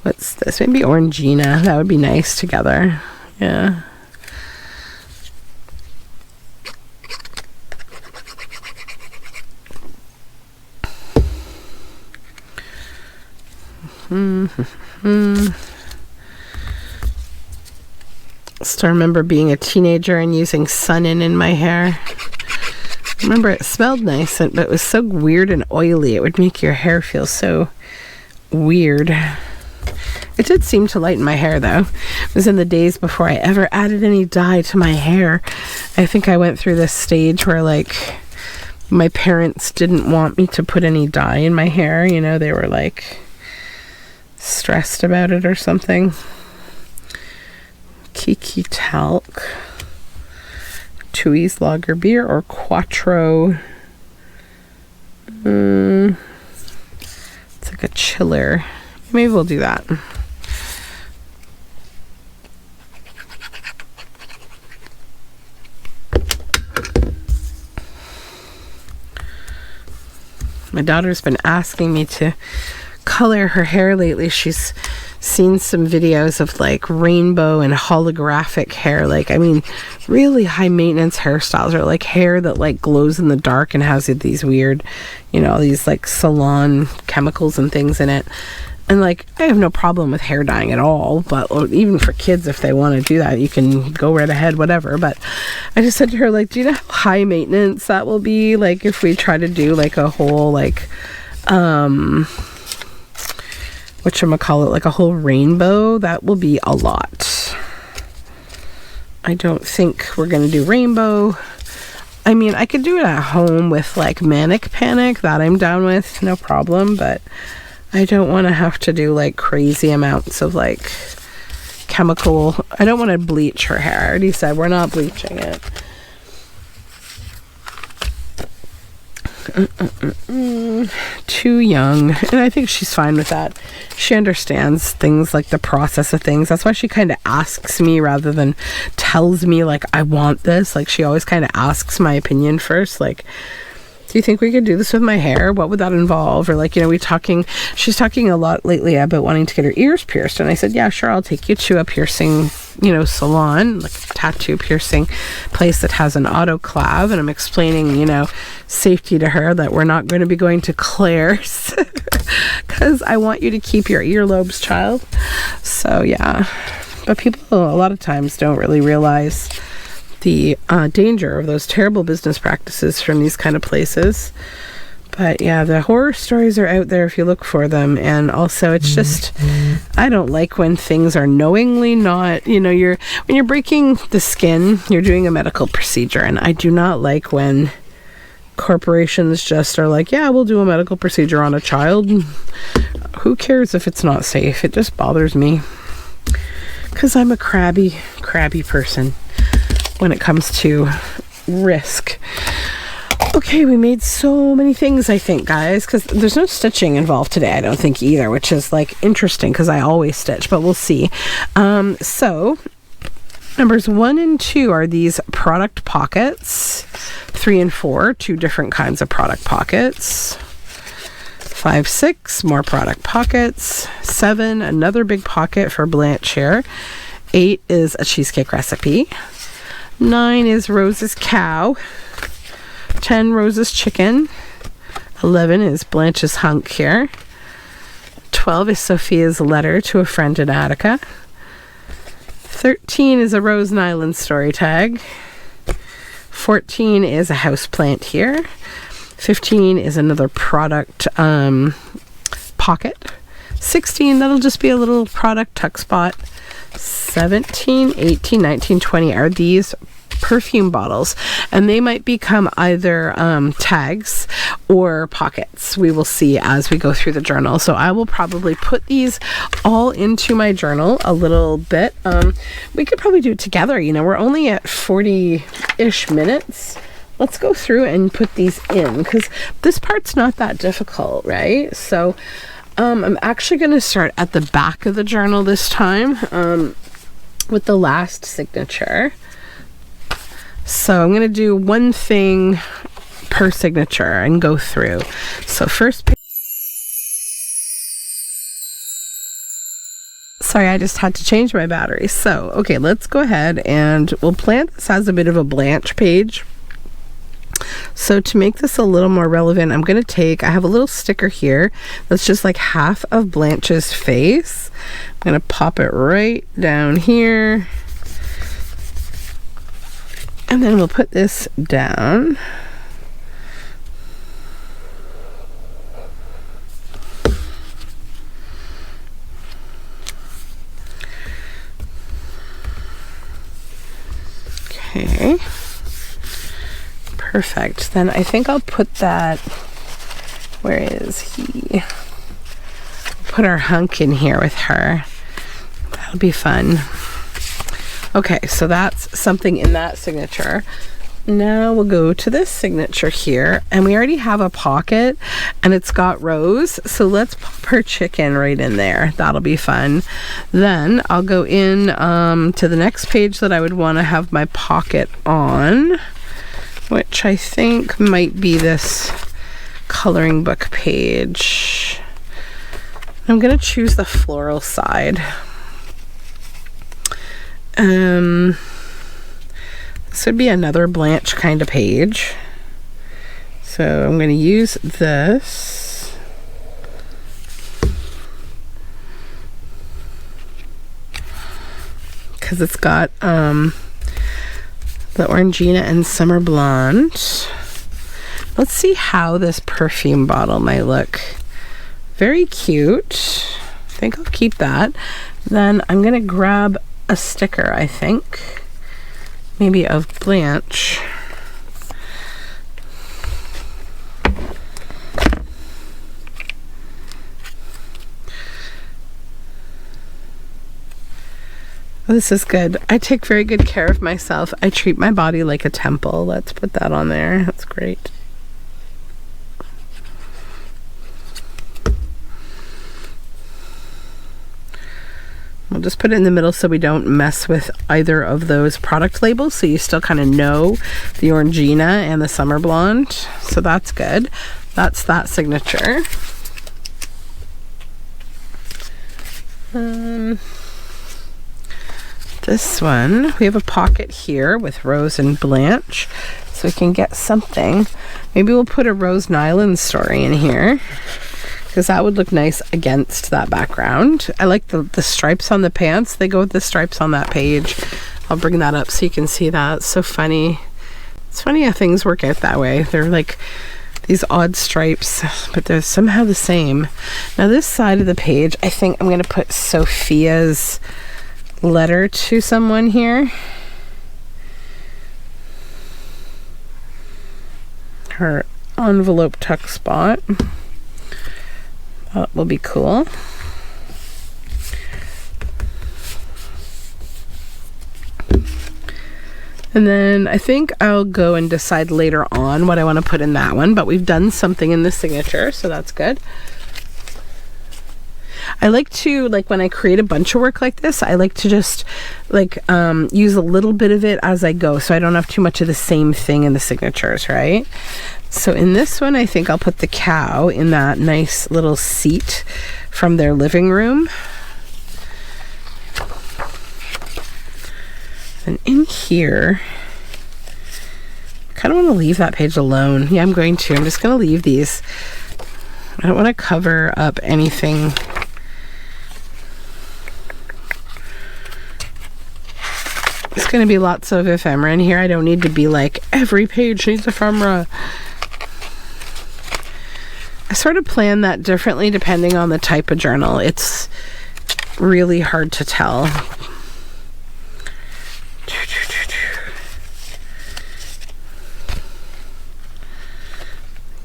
what's this? Maybe Orangina. That would be nice together. Yeah. Still remember being a teenager and using Sun-In in my hair. Remember, it smelled nice, but it was so weird and oily. It would make your hair feel so weird. It did seem to lighten my hair, though. It was in the days before I ever added any dye to my hair. I think I went through this stage where, like, my parents didn't want me to put any dye in my hair. You know, they were, like, stressed about it or something. Kiki Talc. Tooheys Lager Beer or Quattro. It's like a chiller. Maybe we'll do that. My daughter's been asking me to color her hair lately. She's seen some videos of like rainbow and holographic hair, like, I mean, really high maintenance hairstyles, or like hair that like glows in the dark and has these weird, you know, these like salon chemicals and things in it. And like, I have no problem with hair dyeing at all, but even for kids, if they want to do that, you can go right ahead, whatever. But I just said to her, like, do you know how high maintenance that will be? Like, if we try to do like a whole like whatchamacallit, like a whole rainbow, that will be a lot. I don't think we're gonna do rainbow. I mean, I could do it at home with like Manic Panic, that I'm down with, no problem, but I don't want to have to do like crazy amounts of like chemical. I don't want to bleach her hair. I already said we're not bleaching it. Too young, and I think she's fine with that. She understands things like the process of things. That's why she kind of asks me rather than tells me like, I want this. Like, she always kind of asks my opinion first, like, do you think we could do this with my hair? What would that involve? Or like, you know, she's talking a lot lately about wanting to get her ears pierced, and I said, yeah, sure, I'll take you to a piercing, you know, salon, like a tattoo piercing place that has an autoclave, and I'm explaining, you know, safety to her, that we're not going to be going to Claire's because I want you to keep your earlobes, child. So yeah, but people a lot of times don't really realize the danger of those terrible business practices from these kind of places. But yeah, the horror stories are out there if you look for them. And also, it's just, I don't like when things are knowingly not, you know, when you're breaking the skin, you're doing a medical procedure. And I do not like when corporations just are like, yeah, we'll do a medical procedure on a child. Who cares if it's not safe? It just bothers me, because I'm a crabby person when it comes to risk. Okay, we made so many things, I think, guys, because there's no stitching involved today, I don't think, either, which is like interesting because I always stitch, but we'll see. So numbers 1 and 2 are these product pockets. 3 and 4, 2 different kinds of product pockets. 5, 6, more product pockets. 7, another big pocket for Blanche here. 8 is a cheesecake recipe. 9 is Rose's cow. 10, Rose's chicken. 11 is Blanche's hunk here. 12 is Sophia's letter to a friend in Attica. 13 is a Rose Nyland story tag. 14 is a house plant here. 15 is another product pocket. 16, that'll just be a little product tuck spot. 17, 18, 19, 20 are these perfume bottles, and they might become either tags or pockets. We will see as we go through the journal. So I will probably put these all into my journal a little bit. We could probably do it together. You know, we're only at 40-ish minutes. Let's go through and put these in, because this part's not that difficult, right? So I'm actually going to start at the back of the journal this time with the last signature. So I'm going to do one thing per signature and go through. So first page. Sorry, I just had to change my battery. So, okay, let's go ahead and we'll plan this as a bit of a blanch page. So to make this a little more relevant, I'm going to take, I have a little sticker here that's just like half of Blanche's face. I'm going to pop it right down here. And then we'll put this down. Okay. Perfect. Then I think I'll put that, where is he? Put our hunk in here with her. That'll be fun. Okay, so that's something in that signature. Now we'll go to this signature here, and we already have a pocket and it's got Rose, so let's pop her chicken right in there. That'll be fun. Then I'll go in to the next page that I would want to have my pocket on, which I think might be this coloring book page. I'm gonna choose the floral side. This would be another Blanche kind of page. So I'm going to use this. Because it's got the Orangina and Summer Blonde. Let's see how this perfume bottle might look. Very cute. I think I'll keep that. Then I'm going to grab a sticker, I think. Maybe of Blanche. Oh, this is good. I take very good care of myself. I treat my body like a temple. Let's put that on there. That's great. We'll just put it in the middle so we don't mess with either of those product labels, so you still kind of know the Orangina and the Summer Blonde. So that's good. That's that signature. This one, we have a pocket here with Rose and Blanche, so we can get something. Maybe we'll put a Rose Nyland story in here, because that would look nice against that background. I like the stripes on the pants. They go with the stripes on that page. I'll bring that up so you can see that. It's so funny. It's funny how things work out that way. They're like these odd stripes, but they're somehow the same. Now this side of the page, I think I'm going to put Sophia's letter to someone here. Her envelope tuck spot. That will be cool. And then I think I'll go and decide later on what I want to put in that one, but we've done something in the signature, so that's good. I like to, like when I create a bunch of work like this, I like to just like use a little bit of it as I go, so I don't have too much of the same thing in the signatures, right? So in this one, I think I'll put the cow in that nice little seat from their living room. And in here, I kind of want to leave that page alone. Yeah, I'm going to. I'm just going to leave these. I don't want to cover up anything. There's going to be lots of ephemera in here. I don't need to be like, every page needs ephemera. sort of plan that differently depending on the type of journal. It's really hard to tell.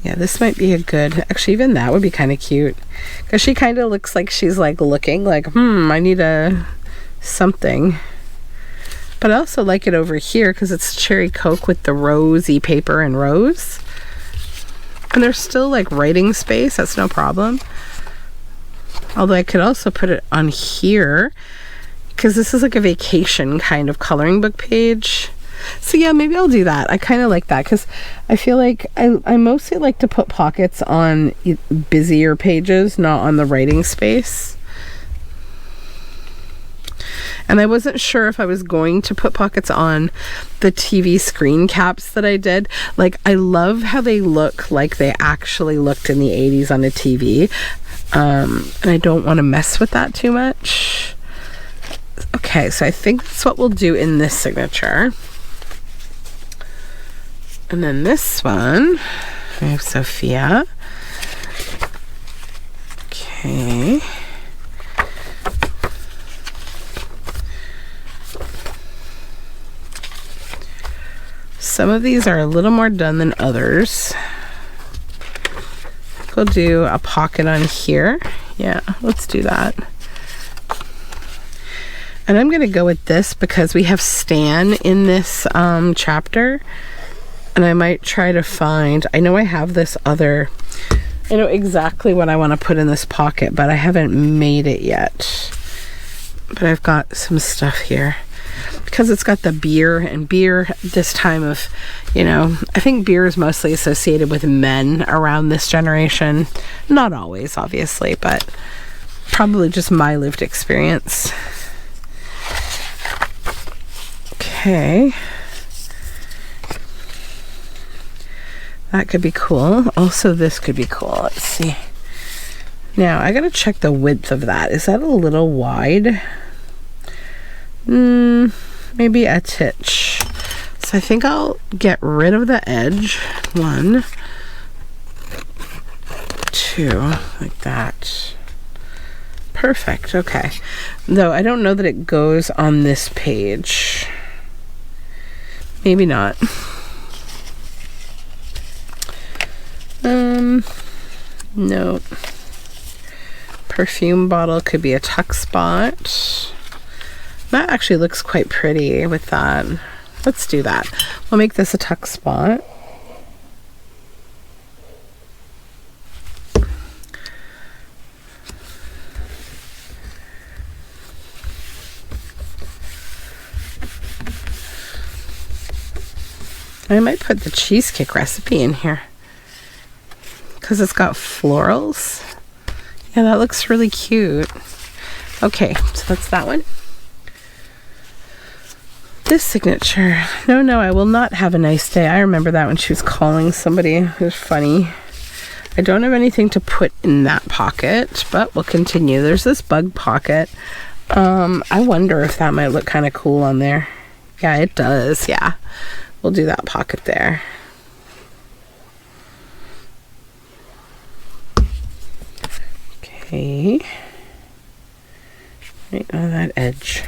Yeah, this might be a good, actually even that would be kind of cute, because she kind of looks like she's like looking like, I need a something. But I also like it over here because it's cherry coke with the rosy paper and rose. And there's still like writing space, that's no problem. Although I could also put it on here because this is like a vacation kind of coloring book page. So yeah, maybe I'll do that. I kind of like that because I feel like I mostly like to put pockets on busier pages, not on the writing space. And I wasn't sure if I was going to put pockets on the TV screen caps that I did. Like, I love how they look like they actually looked in the 80s on a TV. And I don't want to mess with that too much. Okay, so I think that's what we'll do in this signature. And then this one, we have Sophia. Okay. Some of these are a little more done than others. We'll do a pocket on here. Yeah, let's do that. And I'm going to go with this because we have Stan in this chapter. And I might try to find, I know I have this other, I know exactly what I want to put in this pocket, but I haven't made it yet. But I've got some stuff here. Because it's got the beer, and beer this time of, you know, I think beer is mostly associated with men around this generation. Not always, obviously, but probably just my lived experience. Okay. That could be cool. Also, this could be cool. Let's see. Now, I gotta check the width of that. Is that a little wide? Maybe a titch. So I think I'll get rid of the edge. 1, 2, like that. Perfect. Okay. Though I don't know that it goes on this page. Maybe not. No. Perfume bottle could be a tuck spot. That actually looks quite pretty with that. Let's do that. We'll make this a tuck spot. I might put the cheesecake recipe in here because it's got florals. Yeah, that looks really cute. Okay, so that's that one. This signature. No, I will not have a nice day. I remember that when she was calling somebody. It was funny. I don't have anything to put in that pocket, but we'll continue. There's this bug pocket. I wonder if that might look kind of cool on there. Yeah, it does. Yeah. We'll do that pocket there. Okay. Right on that edge.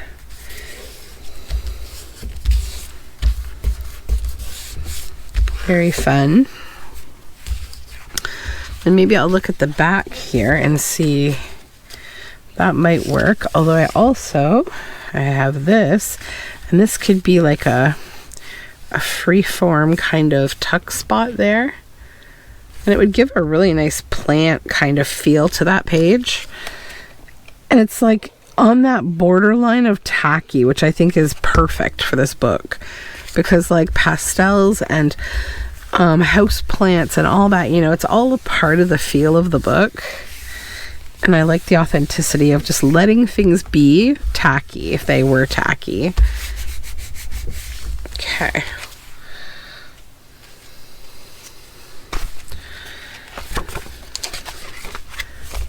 Very fun. And maybe I'll look at the back here and see that might work. Although I have this, and this could be like a free-form kind of tuck spot there. And it would give a really nice plant kind of feel to that page. And it's like on that borderline of tacky, which I think is perfect for this book. Because like pastels and house plants and all that, you know, it's all a part of the feel of the book. And I like the authenticity of just letting things be tacky if they were tacky. Okay.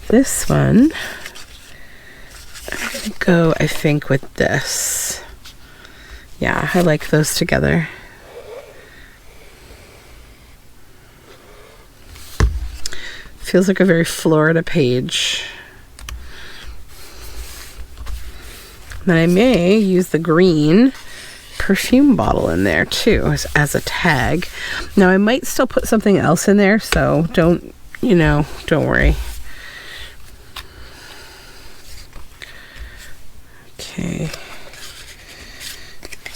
This one, I'm going to go, I think, with this. Yeah, I like those together. Feels like a very Florida page. Then I may use the green perfume bottle in there too as a tag. Now I might still put something else in there, so don't worry. Okay.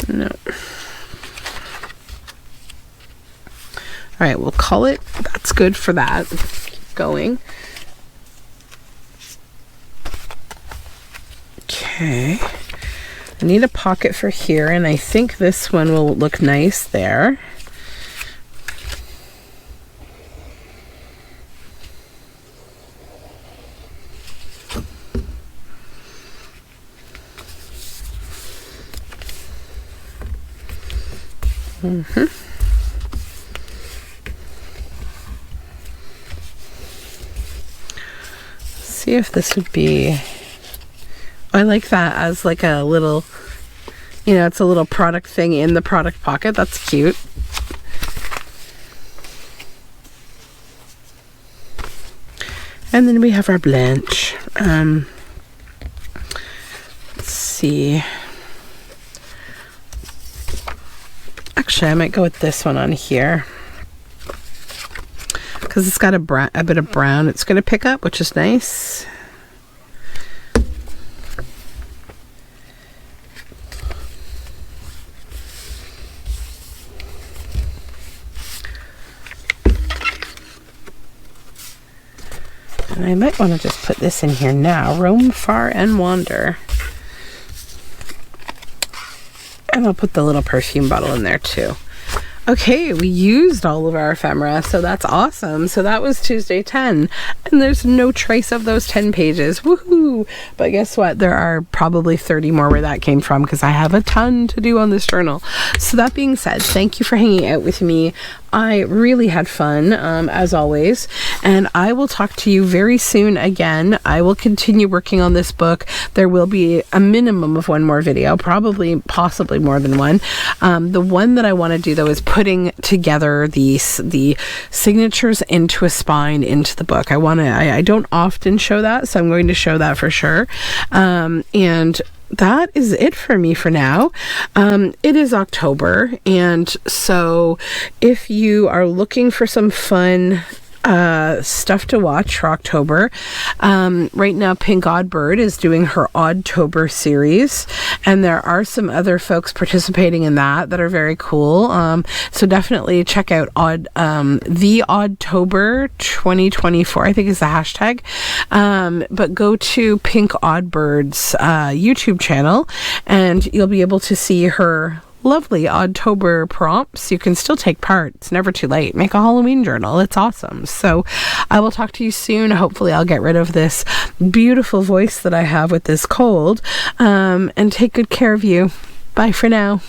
No. All right, we'll call it. That's good for that. Keep going. Okay. I need a pocket for here, and I think this one will look nice there. See if this would be. I like that as like a little, it's a little product thing in the product pocket. That's cute. And then we have our Blanche. Let's see. Actually, I might go with this one on here because it's got a bit of brown it's going to pick up, which is nice. And I might want to just put this in here now. Roam far and wander. And I'll put the little perfume bottle in there too. Okay, we used all of our ephemera, so that's awesome. So that was Tuesday 10, and there's no trace of those 10 pages. Woohoo! But guess what? There are probably 30 more where that came from because I have a ton to do on this journal. So that being said, thank you for hanging out with me. I really had fun, as always, and I will talk to you very soon again. I will continue working on this book. There will be a minimum of one more video, possibly more than one. The one that I want to do, though, is putting together the signatures into a spine into the book. I don't often show that, so I'm going to show that for sure. And that is it for me for now. It is October, and so if you are looking for some fun stuff to watch for October, right now Pink Oddbird is doing her Oddtober series, and there are some other folks participating in that are very cool. So definitely check out the Oddtober 2024, I think is the hashtag. But go to Pink Oddbird's YouTube channel, and you'll be able to see her lovely Oddtober prompts. You can still take part. It's never too late. Make a Halloween journal. It's awesome. So I will talk to you soon. Hopefully I'll get rid of this beautiful voice that I have with this cold, and take good care of you. Bye for now.